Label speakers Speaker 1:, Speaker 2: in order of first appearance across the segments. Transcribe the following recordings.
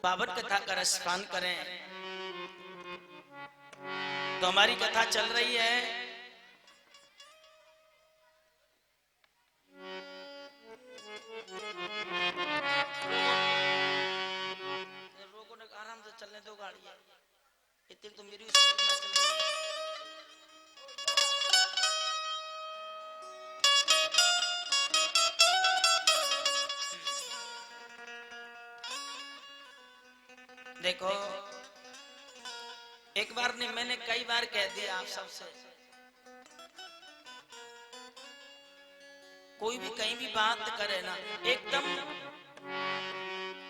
Speaker 1: पावन कथा का रसपान करें। तो हमारी कथा चल रही है रोको ने आराम से चलने दो गाड़ी, इतनी तो मेरी स्पीड में चल रही है। देखो एक बार नहीं, मैंने कई बार कह दिया आप सबसे, कोई भी कहीं भी बात करे ना,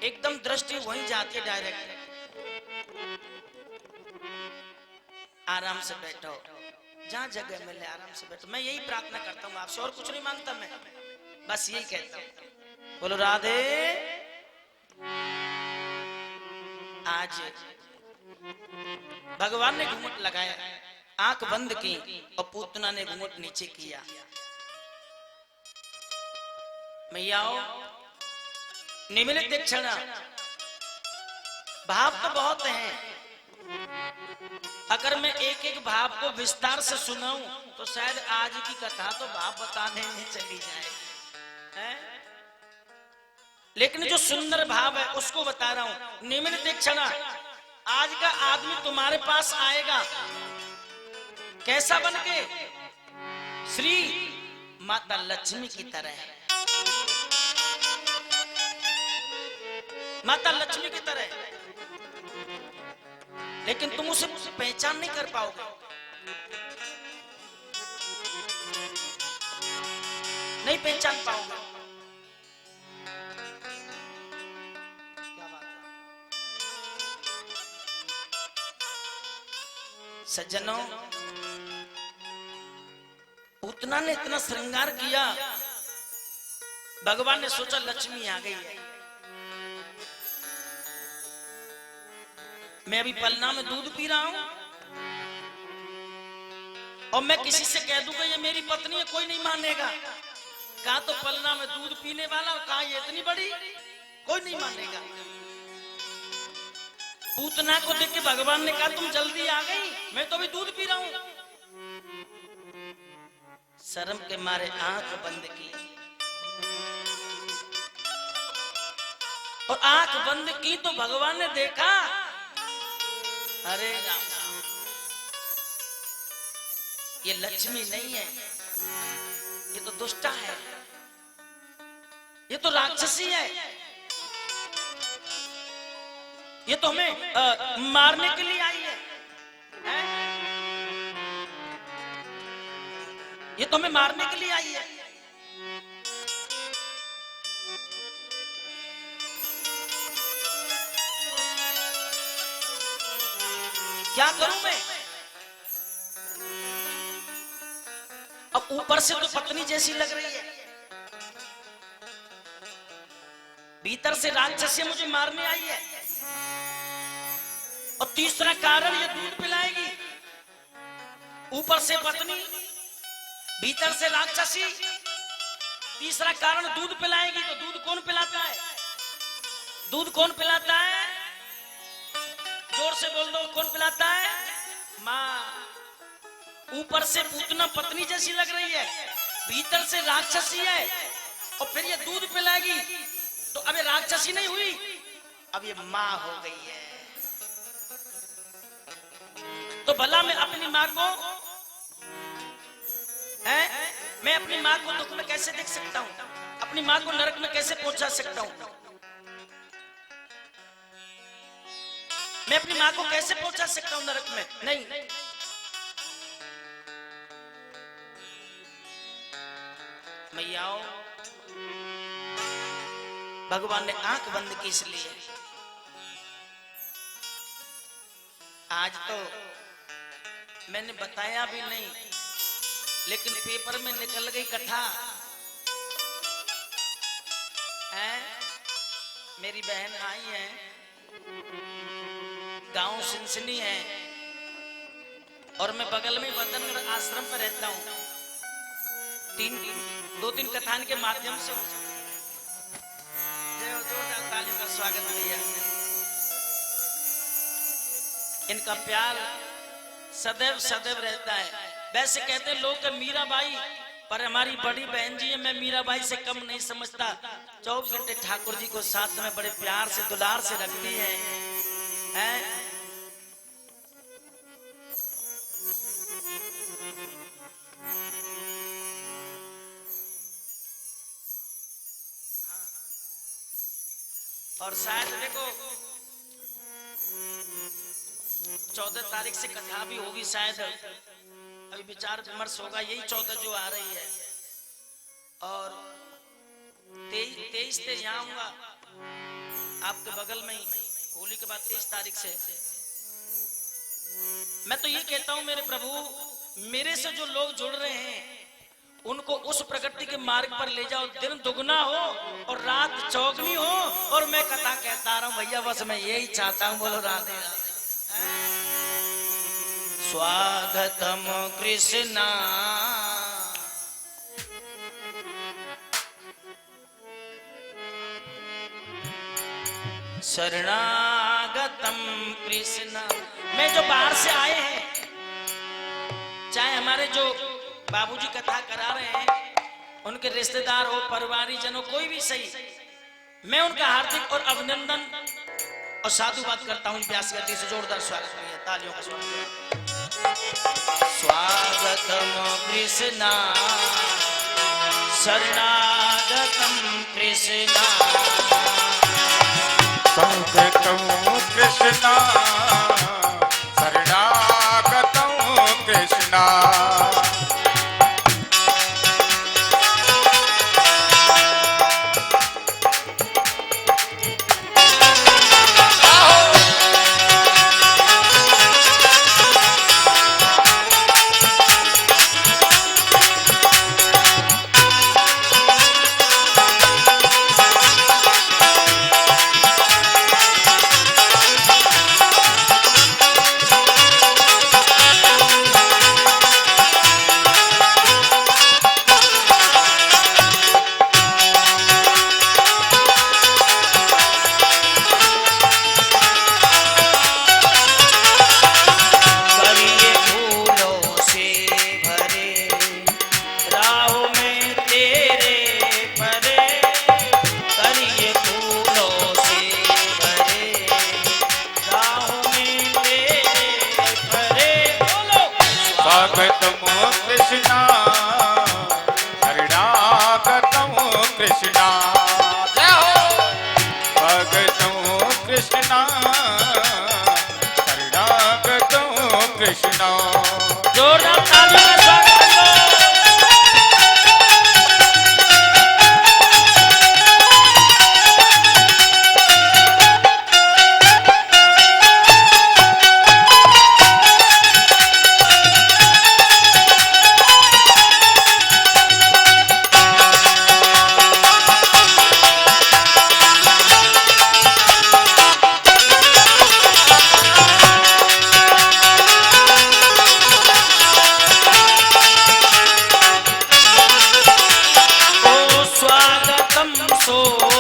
Speaker 1: एकदम दृष्टि वहीं जाती है डायरेक्ट। आराम से बैठो, जहां जगह मिले आराम से बैठो। मैं यही प्रार्थना करता हूँ आपसे, और कुछ नहीं मांगता मैं, बस यही कहता हूँ। बोलो राधे। आज भगवान ने घूंघट लगाया, आंख बंद की और पूतना ने घूंघट नीचे किया। मैयाओ निमिलित दीक्षणा, भाव तो बहुत हैं, अगर मैं एक एक भाव को विस्तार से सुनाऊं तो शायद आज की कथा तो भाव बताने में चली जाए, लेकिन जो सुंदर भाव है उसको बता रहा हूं। निमिलित दीक्षणा, आज का आदमी तुम्हारे पास आएगा कैसा बनके? श्री माता लक्ष्मी की तरह, माता लक्ष्मी की तरह, लेकिन तुम उसे पहचान नहीं कर पाओगे। नहीं पहचान पाओगे। क्या बात है सज्जनों, पूतना ने इतना श्रृंगार किया, भगवान ने सोचा लक्ष्मी आ गई है। मैं अभी पलना में दूध पी रहा हूं और मैं किसी से कह दूंगा ये मेरी पत्नी है, कोई नहीं मानेगा। कहा तो पलना में दूध पीने वाला, और कहा ये इतनी बड़ी, कोई नहीं मानेगा। पूतना को देख के भगवान ने कहा तुम जल्दी आ गई, मैं तो अभी दूध पी रहा हूं। शर्म के मारे आंख बंद की, और आंख बंद की तो भगवान ने देखा, अरे राम, ये लक्ष्मी नहीं है, ये तो दुष्टा है, ये तो राक्षसी है, ये तो हमें मारने के लिए आई है, ये तो हमें मारने के लिए आई है। क्या करूं मैं? अब ऊपर से तो पत्नी जैसी लग रही है, भीतर से राक्षसी मुझे मारने आई है, और तीसरा कारण ये दूध पिलाएगी। ऊपर से पत्नी, भीतर से राक्षसी, तीसरा कारण दूध पिलाएगी। तो दूध कौन पिलाता है? दूध कौन पिलाता है? जोर से बोल दो, कौन पिलाता है? माँ। ऊपर से पूतना पत्नी जैसी लग रही है, भीतर से राक्षसी है, और फिर ये दूध पिलाएगी। तो अब ये राक्षसी नहीं हुई, अब ये माँ हो गई है। तो भला मैं अपनी माँ को मैं अपनी माँ को दुख में कैसे देख सकता हूँ? अपनी माँ को नरक में कैसे पहुंचा सकता हूँ? मैं अपनी माँ को कैसे पहुंचा सकता हूं नरक में? नहीं। मैयाओ, भगवान ने आंख बंद की इसलिए। आज तो मैंने बताया भी नहीं, लेकिन पेपर में निकल गई कथा। मेरी बहन आई है, गांव सिनसिनी है, और मैं बगल में वतन आश्रम पर रहता हूँ। 2-3 कथान के माध्यम से तालियों का स्वागत किया। इनका प्यार सदैव सदैव रहता है। वैसे कहते हैं लोग कि मीराबाई, पर हमारी बड़ी बहन जी है, मैं मीराबाई से कम नहीं समझता। 24 घंटे ठाकुर जी को साथ में बड़े प्यार से दुलार से रखती है, हैं? और शायद देखो 14 तारीख से कथा भी होगी, शायद अभी विचार विमर्श होगा, यही 14 जो आ रही है। और 23 से यहाँ आऊंगा आपके बगल में ही, होली के बाद 23 तारीख से। मैं तो ये कहता हूं मेरे प्रभु, मेरे से जो लोग जुड़ रहे हैं उनको उस प्रकृति के मार्ग पर ले जाओ, दिन दुगना हो और रात चौगनी हो। और मैं कथा कहता रहा हूं भैया, बस मैं यही चाहता हूं। बोलो राधे राधे। स्वागतम कृष्णा शरणागतम कृष्णा। मैं जो बाहर से आए हैं, चाहे हमारे जो बाबूजी कथा करा रहे हैं, उनके रिश्तेदार हो, परिवारी जनों, कोई भी सही, मैं उनका हार्दिक और अभिनंदन और साधुवाद करता हूं। प्यास गति से जोरदार स्वागत करिए, तालियों का स्वागत। स्वागतम कृष्णा शरणागतम कृष्णा।
Speaker 2: स्वागतम कृष्णा शरणागतम कृष्णा।
Speaker 1: जोरदार तालियों का स्वागत करो।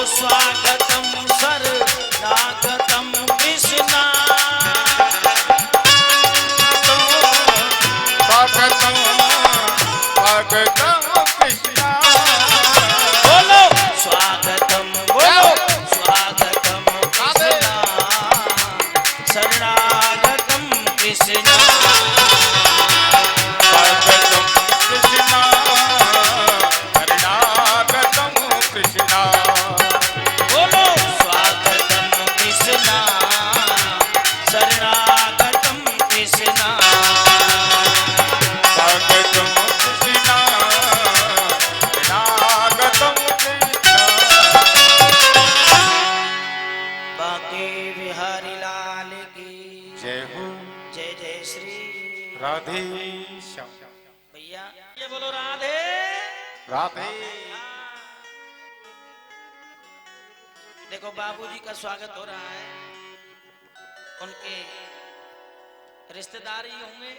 Speaker 1: स्वागतम शरणागतम कृष्णा।
Speaker 2: स्वागतम स्वागतम कृष्णा।
Speaker 1: बोलो स्वागतम, बोलो स्वागतम कृष्णा शरणागतम कृष्णा।
Speaker 2: स्वागतम कृष्णा शरणागतम कृष्णा।
Speaker 1: बोलो स्वागतम कृष्णा शरणागतम कृष्णा।
Speaker 2: स्वागतम कृष्णा शरणागतम कृष्णा।
Speaker 1: बांके बिहारी लाल की
Speaker 2: जय हो।
Speaker 1: जय जय श्री
Speaker 2: राधे श्याम।
Speaker 1: भैया ये बोलो राधे
Speaker 2: राधे।
Speaker 1: देखो बाबूजी का स्वागत हो रहा है, उनके रिश्तेदार ही होंगे।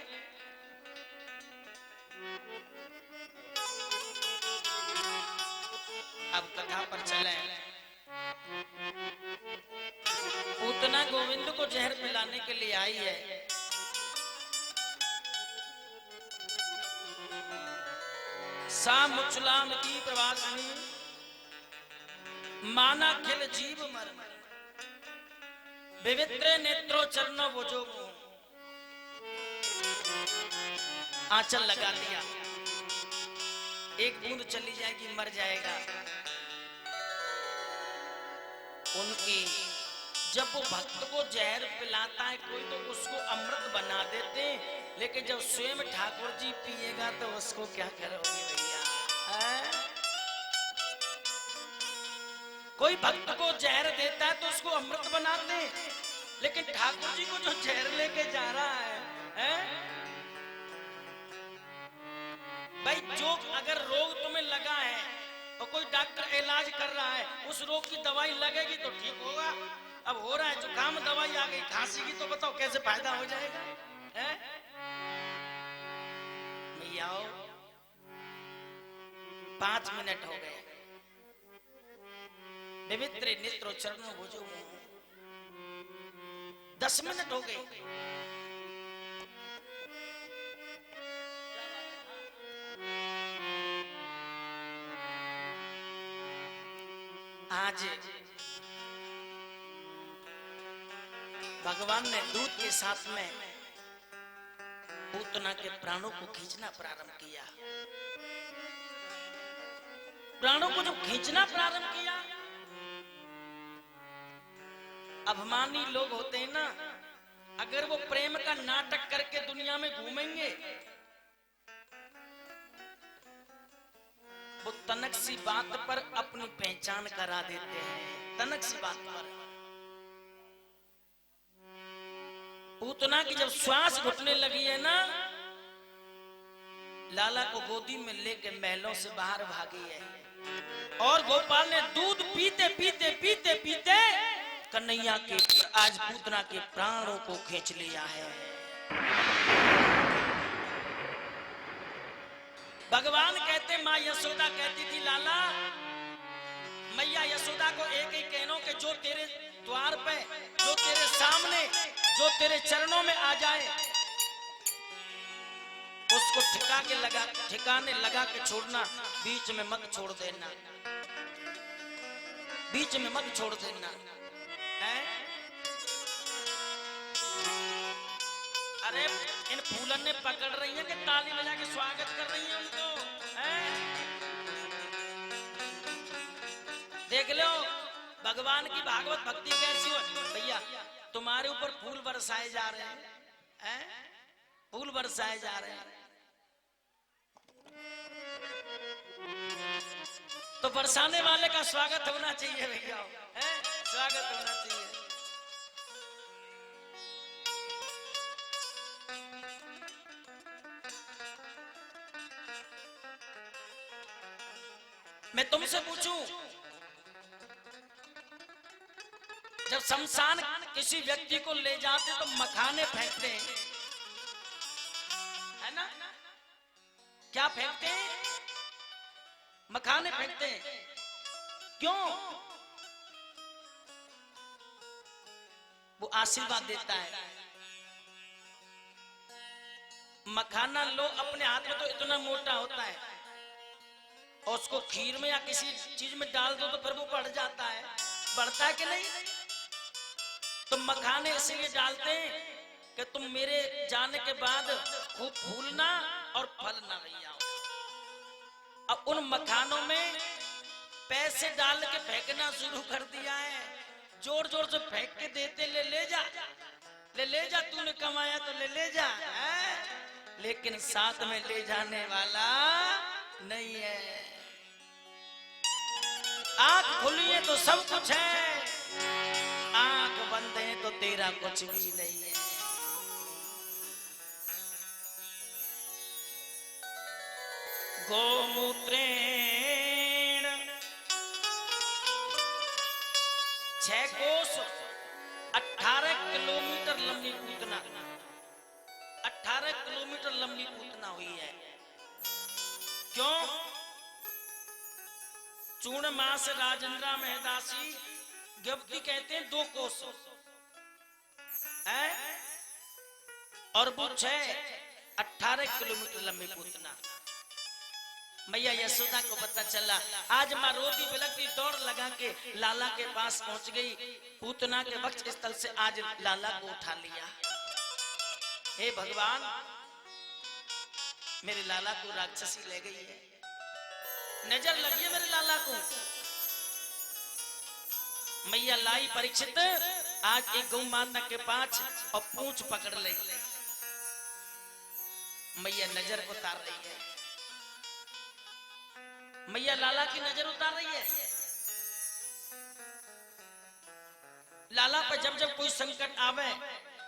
Speaker 1: अब कथा पर चले। पूतना गोविंद को जहर पिलाने के लिए आई है। सा मुचलाम की प्रवासिनी माना खिल जीव मर विवित्र नेत्रो चरणों बोझो आंचल लगा लिया, एक बूंद चली जाएगी मर जाएगा। उनकी जब वो भक्त को जहर पिलाता है कोई तो उसको अमृत बना देते, लेकिन जब स्वयं ठाकुर जी पिएगा तो उसको क्या करोगे भैया? कोई भक्त को जहर देता है तो उसको अमृत बनाते, लेकिन ठाकुर जी को जो जहर लेके जा रहा है? भाई जो अगर रोग तुम्हें लगा है और कोई डॉक्टर इलाज कर रहा है, उस रोग की दवाई लगेगी तो ठीक होगा। अब हो रहा है जुकाम, दवाई आ गई खांसी की, तो बताओ कैसे फायदा हो जाएगा? भैया 5 मिनट हो गए, विवित्र नेत्रो चरणों भुजो 10 मिनट हो गए। आज भगवान ने दूध के साथ में पूतना के प्राणों को खींचना प्रारंभ किया। प्राणों को जब खींचना प्रारंभ किया, अभिमानी लोग होते हैं ना, अगर वो प्रेम का नाटक करके दुनिया में घूमेंगे, वो तनक सी बात पर अपनी पहचान करा देते हैं। तनक सी बात पर पूतना की जब श्वास घुटने लगी है ना, लाला को गोदी में लेके महलों से बाहर भागी है। और गोपाल ने दूध पीते पीते पीते पीते कन्हैया के आज पूतना के प्राणों को खींच लिया है। भगवान कहते, माँ यशोदा कहती थी, लाला मैया यशोदा को एक एक कहनो कि जो तेरे द्वार पे, जो तेरे सामने, जो तेरे चरणों में आ जाए उसको ठिकाने लगा के छोड़ना, बीच में मत छोड़ देना, बीच में मत छोड़ देना है? अरे इन फूलन ने पकड़ रही है कि ताली बजा के स्वागत कर रही है उनको, है? देख लो भगवान की भागवत भक्ति कैसी हो। भैया तुम्हारे ऊपर फूल बरसाए जा रहे हैं, फूल बरसाए जा रहे हैं, तो बरसाने वाले का स्वागत होना चाहिए भैया, स्वागत होना चाहिए। मैं तुमसे पूछूं, जब शमशान किसी व्यक्ति को ले जाते तो मखाने फेंकते हैं, है ना? क्या फेंकते हैं? मखाने फेंकते हैं। क्यों? वो आशीर्वाद देता है। मखाना लो अपने हाथ में तो इतना मोटा होता है, और उसको खीर में या किसी चीज में डाल दो तो फिर वो बढ़ जाता है। बढ़ता है कि नहीं? तो मखाने इसलिए डालते हैं कि तुम मेरे जाने के बाद खूब फूलना और फलना भैया। अब उन मखानों में पैसे डाल के फेंकना शुरू कर दिया है, जोर जोर से फेंक के देते, ले जा, ले जा, तूने कमाया तो ले जा, लेकिन साथ में ले जाने वाला नहीं है। आंख खुली है तो सब कुछ है, आंख बंद है तो तेरा कुछ भी नहीं है। गोमूत्रेण 6 कोस 18 किलोमीटर लंबी पूतना, 18 किलोमीटर लंबी पूतना हुई है। क्यों? चूर्ण मास राजेंद्रा महदासी गिरफ्ती कहते हैं 2 कोस, है? और वो 18 किलोमीटर लंबी पूतना। मैया यशोदा को पता चला, आज माँ रोती बिलखती दौड़ लगा के लाला के पास पहुंच गई। पूतना के वक्ष स्थल से आज लाला को उठा लिया। हे भगवान, मेरे लाला को राक्षसी ले गई है, नजर लगी है मेरे लाला को। मैया लाई परीक्षित, आज एक गौ माता के पांच और पूंछ पकड़ ली। मैया नजर उतार रही है, मैया लाला की नजर उतार रही है। लाला पर जब जब कोई संकट आवे,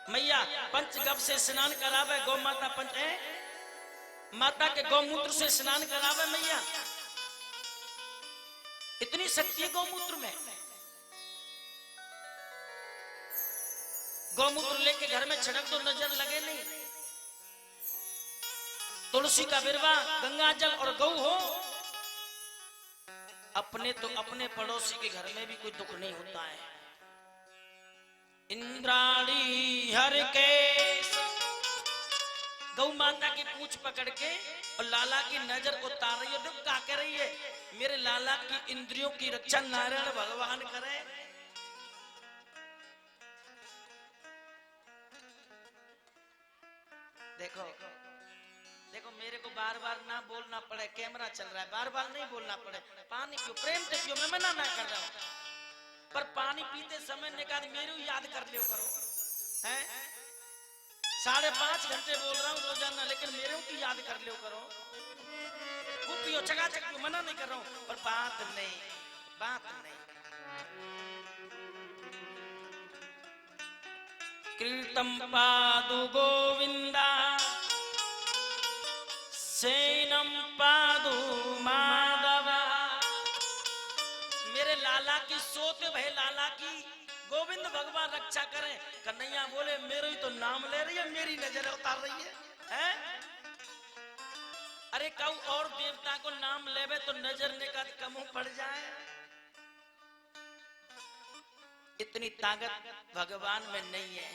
Speaker 1: मैया पंचगव्य से स्नान करावे। गौ माता माता के गौमूत्र से स्नान करावे। मैया इतनी शक्ति है गौमूत्र में। गौमूत्र लेके घर में छिड़क दो, नजर लगे नहीं। तुलसी का बिरवा, गंगा जल और गौ हो, अपने तो अपने पड़ोसी के घर में भी कोई दुख नहीं होता है। इंद्राणी हर केश, गौ माता की पूंछ पकड़ के और लाला की नजर उतार रही है। दुख क्या कर रही है? मेरे लाला की इंद्रियों की रक्षा नारायण भगवान करे। देखो देखो, मेरे को बार बार ना बोलना पड़े, कैमरा चल रहा है, बार बार नहीं बोलना पड़े। पानी पियो, प्रेम से पियो, मैं मना ना कर रहा हूं, पर पानी पीते समय निकाल मेरे याद कर लियो करो। हैं 5.5 घंटे बोल रहा हूँ रोजाना, लेकिन मेरे की याद कर लियो करो। वो पियो, चकाचक पियो, मना नहीं कर रहा हूँ, पर बात नहीं। कीर्तम पादु गोविंदा, सेनम पादु माधवा। मेरे लाला की सोते भय लाला की गोविंद भगवान रक्षा करें। कन्हैया बोले, मेरे ही तो नाम ले रही है, मेरी नजर उतार रही है? अरे कहूं और देवता को नाम लेवे तो नजर निकाल कम पड़ जाए। इतनी ताकत भगवान में नहीं है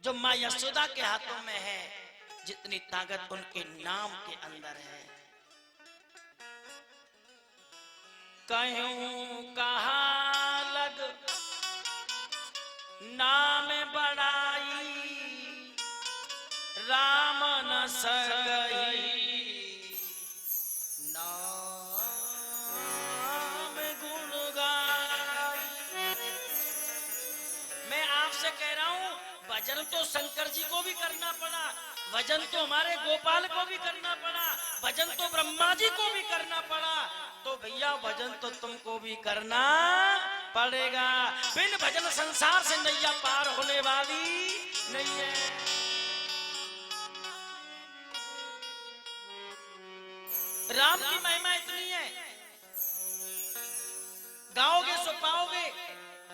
Speaker 1: जो माँ यशोदा के हाथों में है, जितनी ताकत उनके नाम के अंदर है। कहूं कहाँ लग नाम बड़ाई, राम न सकही नाम गुण गाई। मैं आपसे कह रहा हूं, भजन तो शंकर जी को भी करना पड़ा, भजन तो हमारे गोपाल को भी करना पड़ा, भजन तो ब्रह्मा जी को भी करना पड़ा, तो भैया भजन तो तुमको भी करना पड़ेगा। बिन भजन संसार से नैया पार होने वाली नहीं है। राम की महिमा इतनी है, गाओगे सो पाओगे,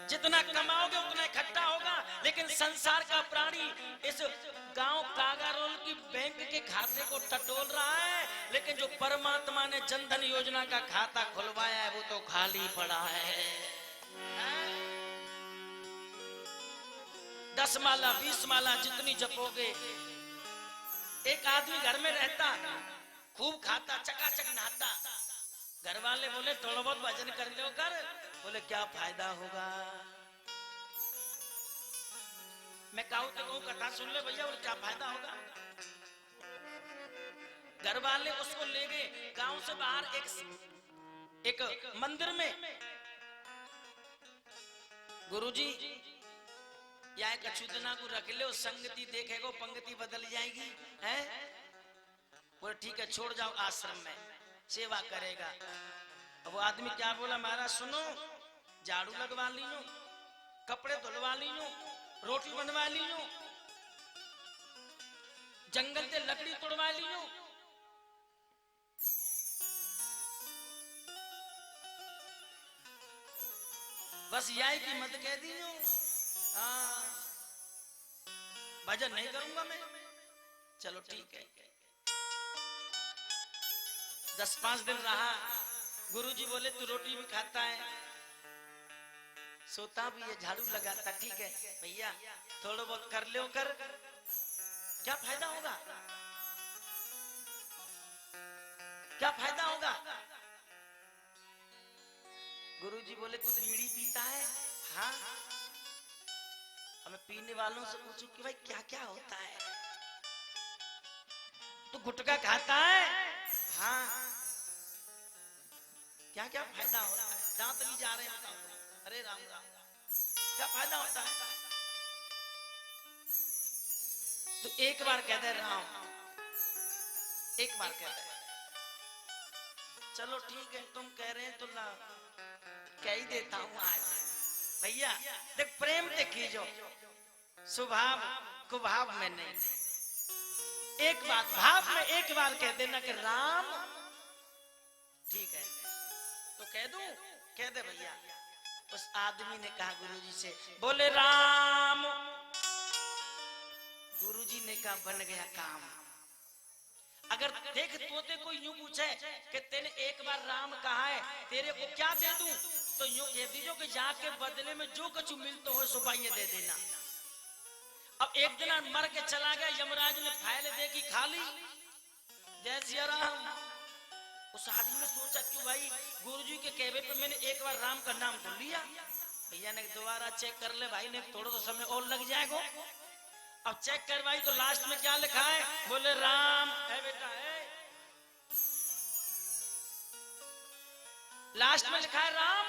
Speaker 1: जितना कमाओगे उतना इकट्ठा होगा। लेकिन संसार का प्राणी इस गांव कागारोल की बैंक के खाते को टटोल रहा है, लेकिन जो परमात्मा ने जनधन योजना का खाता खुलवाया है वो तो खाली पड़ा है। 10 माला 20 माला जितनी जपोगे। एक आदमी घर में रहता, खूब खाता, चकाचक नहाता, घर वाले बोले थोड़ा बहुत भजन कर लो कर, बोले क्या फायदा होगा। मैं कहूं तो कहूं कथा सुन ले भैया, और क्या फायदा होगा। घर वाले उसको ले गए गांव से बाहर एक मंदिर में। गुरुजी या कछु दिना को रख ले, संगति देखेगो पंगति बदल जाएगी है। बोले ठीक है, छोड़ जाओ आश्रम में, सेवा करेगा। अब वो आदमी क्या बोला, महाराज सुनो, झाड़ू लगवा लीनो, कपड़े धुलवा लीनो, रोटी बनवा लीनो, जंगल से लकड़ी तोड़वा लीनो। बस यही की मत कह दी, भजन नहीं करूंगा मैं। चलो ठीक है। 10-5 दिन रहा। गुरुजी बोले तू रोटी भी खाता है, सोता भी है, झाड़ू लगाता, ठीक है भैया थोड़ा बहुत कर लो, कर क्या फायदा होगा, क्या फायदा होगा। गुरुजी बोले तू बीड़ी पीता है? हाँ। हमें पीने वालों से पूछू कि भाई क्या क्या होता है। तू गुटखा खाता है? हाँ। क्या क्या फायदा होता है? दांत भी जा रहे हैं, बताओ। अरे राम राम, क्या फायदा होता है? तो एक बार कह दे राम, एक बार कह दे, चलो ठीक है तुम कह रहे हैं तो ला कह ही देता हूं आज। भैया देख प्रेम देखी जो स्वभाव कुभाव में नहीं, एक बात भाव में एक बार कह देना कि राम, ठीक है तो कह दूं, कह दे भैया। उस आदमी ने कहा गुरुजी से, बोले राम, गुरुजी ने कहा बन गया काम। अगर देख तोते को यूं पूछे कि तेने एक बार राम कहा है, तेरे को क्या दे दूं, तो यूं कह दीजो कि जाके बदले में जो कुछ मिलता हो सुबह ये दे देना। अब एक दिन मर के चला गया, यमराज ने फाइल देखी खाली, जय सिया राम। उस आदमी ने सोचा क्यों भाई गुरुजी के कहवे पे मैंने एक बार राम का नाम तो लिया। भैया ने दोबारा चेक कर ले भाई, ने थोड़ा तो समय और लग जाएगा। अब चेक कर भाई तो लास्ट में क्या लिखा है, बोले राम है बेटा है, लास्ट में लिखा है राम।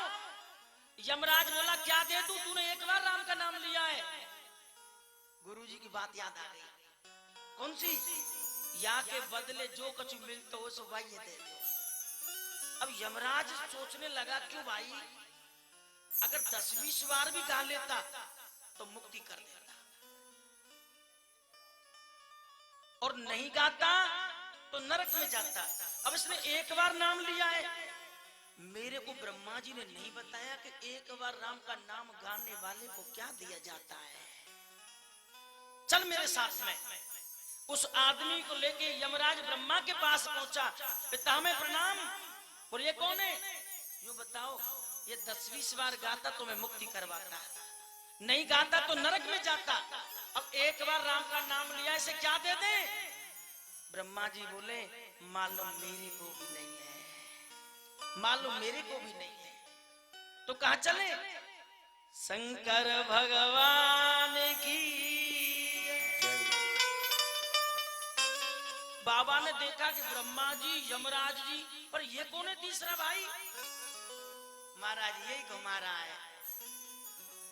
Speaker 1: यमराज बोला क्या दे दूं, तूने एक बार राम का नाम लिया है। गुरुजी की बात याद आ गई, कौन सी, या के बदले जो कुछ मिलता हो सो भाई ये दे दो। अब यमराज सोचने लगा क्यों भाई, अगर 10-20 बार भी गा लेता तो मुक्ति कर देता, और नहीं गाता तो नरक में जाता। अब इसने एक बार नाम लिया है, मेरे को ब्रह्मा जी ने नहीं बताया कि एक बार राम का नाम गाने वाले को क्या दिया जाता है। चल मेरे साथ में। उस आदमी को लेके यमराज ब्रह्मा के पास पहुंचा, पिता में प्रणाम। और ये कौन है, यूं बताओ, ये 10-20 बार गाता तो मैं मुक्ति करवाता, नहीं गाता तो नरक में जाता। अब एक बार राम का नाम लिया, इसे क्या दे दे। ब्रह्मा जी बोले मालूम मेरे को भी नहीं है, मालूम मेरे को भी नहीं है। तो कहां चले, शंकर भगवान की। बाबा ने देखा कि ब्रह्मा जी यमराज जी, पर ये कौन है तीसरा भाई। महाराज यही घुमा रहा है,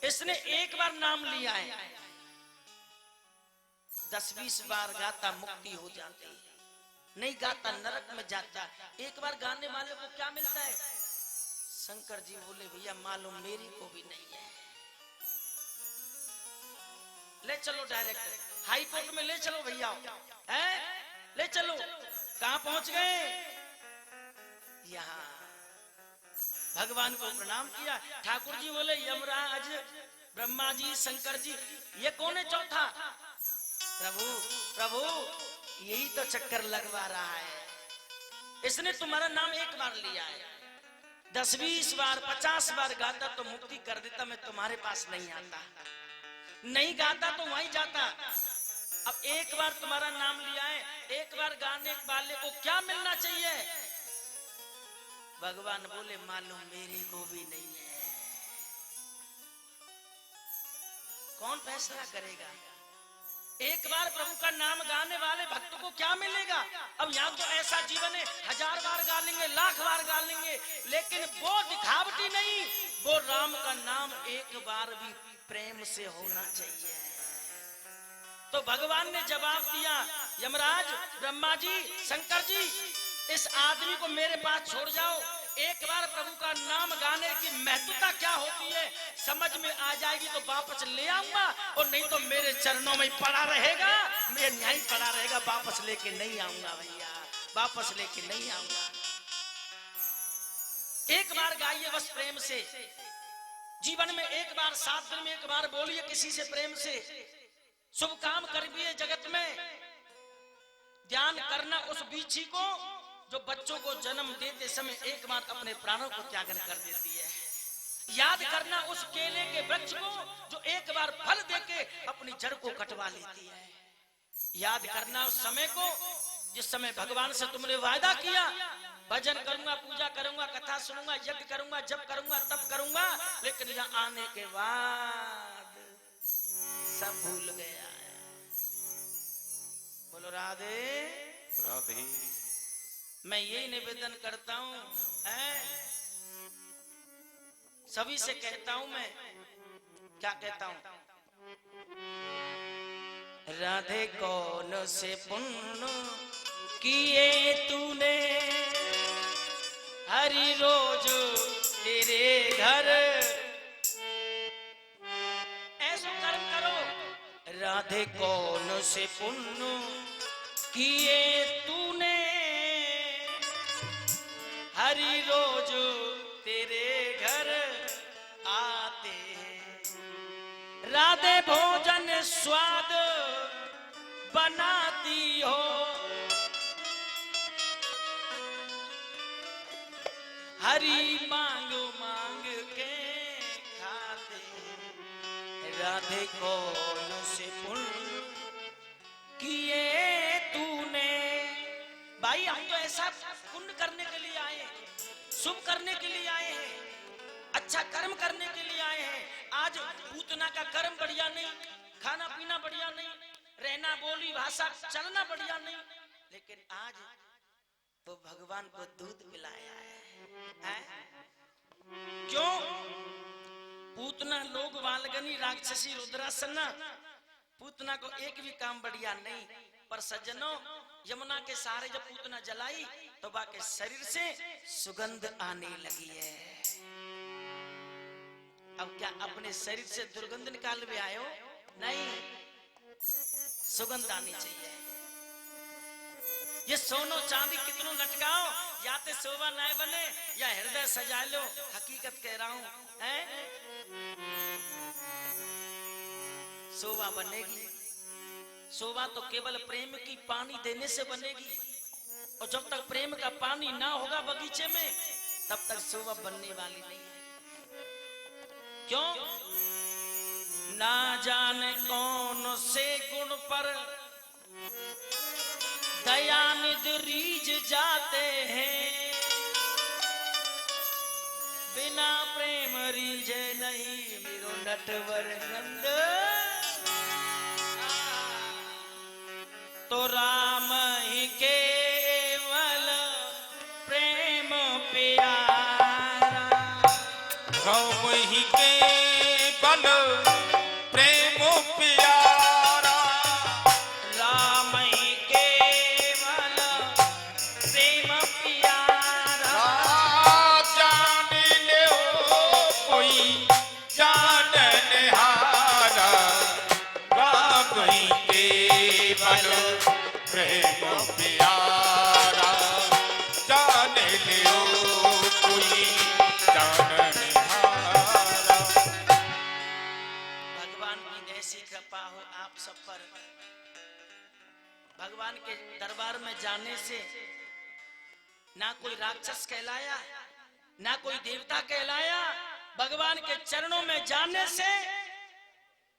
Speaker 1: इसने एक बार नाम लिया है, 10-20 बार गाता मुक्ति हो जाती, नहीं गाता नरक में जाता। एक बार गाने वाले को क्या मिलता है। शंकर जी बोले भैया मालूम मेरी को भी नहीं है, ले चलो डायरेक्ट हाई कोर्ट में ले चलो भैया, है ले चलो। कहां पहुंच गए, यहां भगवान को प्रणाम किया। ठाकुर जी बोले यमराज ब्रह्मा जी शंकर जी ये कौन है चौथा। प्रभु प्रभु यही तो चक्कर लगवा रहा है, इसने तुम्हारा नाम एक बार लिया है, 10-20 बार 50 बार गाता तो मुक्ति कर देता, मैं तुम्हारे पास नहीं आता, नहीं गाता तो वहीं जाता। अब एक बार तुम्हारा नाम लिया है, एक बार गाने वाले को क्या मिलना चाहिए। भगवान बोले मालूम मेरे को भी नहीं है। कौन फैसला करेगा। एक बार प्रभु का नाम गाने वाले भक्त को क्या मिलेगा। अब यहाँ तो ऐसा जीवन है 1000 बार गा लेंगे, 1,00,000 बार गा लेंगे, लेकिन वो दिखावटी नहीं, वो राम का नाम एक बार भी प्रेम से होना चाहिए। तो भगवान ने जवाब दिया, यमराज ब्रह्मा जी शंकर जी इस आदमी को मेरे पास छोड़ जाओ, एक बार प्रभु का नाम गाने की महत्वता क्या होती है समझ में आ जाएगी तो वापस ले आऊंगा, और नहीं तो मेरे चरणों में पड़ा रहेगा, मैं यहीं पड़ा रहेगा, वापस लेके नहीं आऊंगा भैया, वापस लेके नहीं आऊंगा। एक बार गाइए बस प्रेम से, जीवन में एक बार, 7 दिन में एक बार बोलिए किसी से प्रेम से, शुभ काम करिए जगत में। ध्यान करना उस बीची को जो बच्चों को जन्म देते समय एक बार अपने प्राणों को त्यागन कर देती है। याद करना उस केले के वृक्ष को जो एक बार फल देके अपनी जड़ को कटवा लेती है। याद करना उस समय को जिस समय भगवान से तुमने वादा किया, भजन करूंगा, पूजा करूंगा, कथा सुनूंगा, यज्ञ करूंगा, जप करूंगा, तप करूंगा, लेकिन यहाँ आने के बाद सब भूल गया है। बोलो राधे
Speaker 2: राधे।
Speaker 1: मैं यही निवेदन करता हूं, सभी से कहता हूं, मैं क्या कहता हूं, राधे कौन से पुण्य किए तूने, हरि रोज तेरे घर ऐसो कर्म करो। राधे कौन से पुण्य किए तूने, हरि रोज तेरे घर आते हैं। राधे भोजन स्वाद बनाती हो, हरि मांग मांग के खाते हैं। राधे कौन से पुण्य किए तूने। भाई हम तो ऐसा पुण्य करने के लिए आए हैं, शुभ करने के लिए आए हैं, अच्छा कर्म करने के लिए आए हैं। आज पूतना का कर्म बढ़िया नहीं, खाना पीना बढ़िया नहीं, रहना बोली भाषा चलना बढ़िया नहीं, लेकिन आज वो भगवान को दूध पिलाया है? क्यों? पूतना लोग वालगनी राक्षसी रुद्रासना, पूतना को एक भी काम बढ़िया नहीं। पर सज्जनों, यमुना के सहारे जब पूतना जलाई तो बा के शरीर से सुगंध आने लगी है। अब क्या अपने शरीर से दुर्गंध निकाल भी आए हो? नहीं, सुगंध आनी चाहिए। ये सोनो चांदी कितनों लटकाओ, या तो शोभा न बने या हृदय सजा लो। हकीकत कह रहा हूं, शोभा बनेगी। शोभा तो केवल प्रेम की पानी देने से बनेगी, और जब तक प्रेम का पानी ना होगा बगीचे में, तब तक शोभा बनने वाली नहीं है। क्यों? ना जाने कौन से गुण पर दयानिधि रीझ जाते हैं, बिना प्रेम रीझे नहीं मेरो नटवर नंद। तो राम ही केवल प्रेम प्यारा,
Speaker 2: राम ही केवल प्रेम प्यारा,
Speaker 1: राम ही केवल प्रेम प्यारा।
Speaker 2: जान ले कोई जाननहारा, राम ही केवल प्रेम प्यारा, जान ले कोई जाननहारा।
Speaker 1: भगवान की ऐसी कृपा हो आप सब पर। भगवान के दरबार में जाने से ना कोई राक्षस कहलाया, ना कोई देवता कहलाया। भगवान के चरणों में जाने से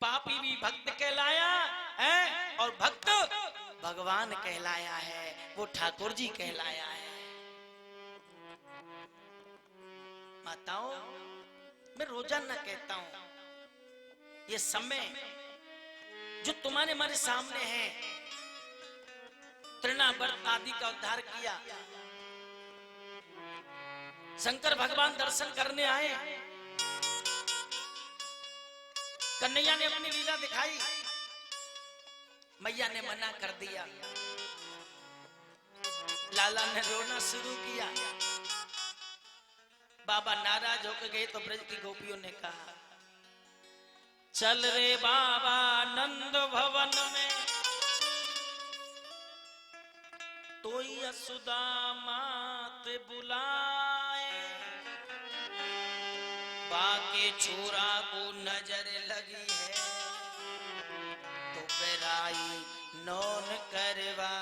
Speaker 1: पापी भी भक्त कहलाया है, और भक्त भगवान कहलाया है, वो ठाकुर जी कहलाया है। माताओं, मैं रोजाना कहता हूं, ये समय जो तुम्हारे हमारे सामने है, तृणावर्त आदि का उद्धार किया, शंकर भगवान दर्शन करने आए, कन्हैया ने अपनी लीला दिखाई, मैया ने मना कर दिया, लाला ने रोना शुरू किया। बाबा नाराज होकर गए तो ब्रज की गोपियों ने कहा, चल रे बाबा नंद भवन में, तो यशोदा मात बुलाए, बाके छोरा को नजर लगी है, तो बेराई नौन करवा।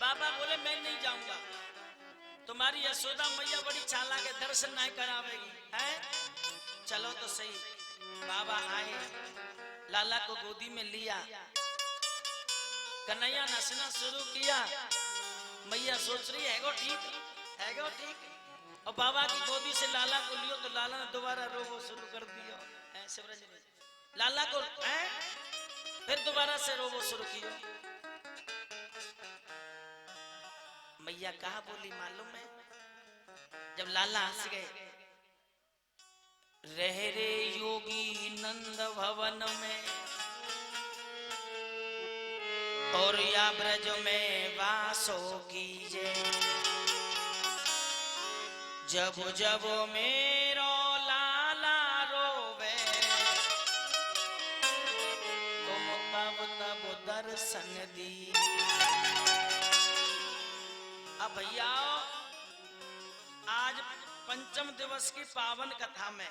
Speaker 1: बाबा बोले मैं नहीं जाऊंगा, तुम तुम्हारी यशोदा मैया बड़ी चालाक है, दर्शन नहीं करावेगी है। चलो तो सही। बाबा आए, लाला को गोदी में लिया, कन्हैया नसना शुरू किया। मैया सोच रही है गो ठीक। और बाबा की गोदी से लाला को लियो तो लाला ने दोबारा रोबो शुरू कर दियो। शिवराज ने लाला को फिर दोबारा से रोबो शुरू किया। मैया कहा बोली मालूम है? जब लाला हंस गए, रह रे योगी नंद भवन में और या ब्रज में वासो कीजे, जब जब मेरो लाला रोवे तुम तब तब दर्शन दी। अब भैया आज पंचम दिवस की पावन कथा में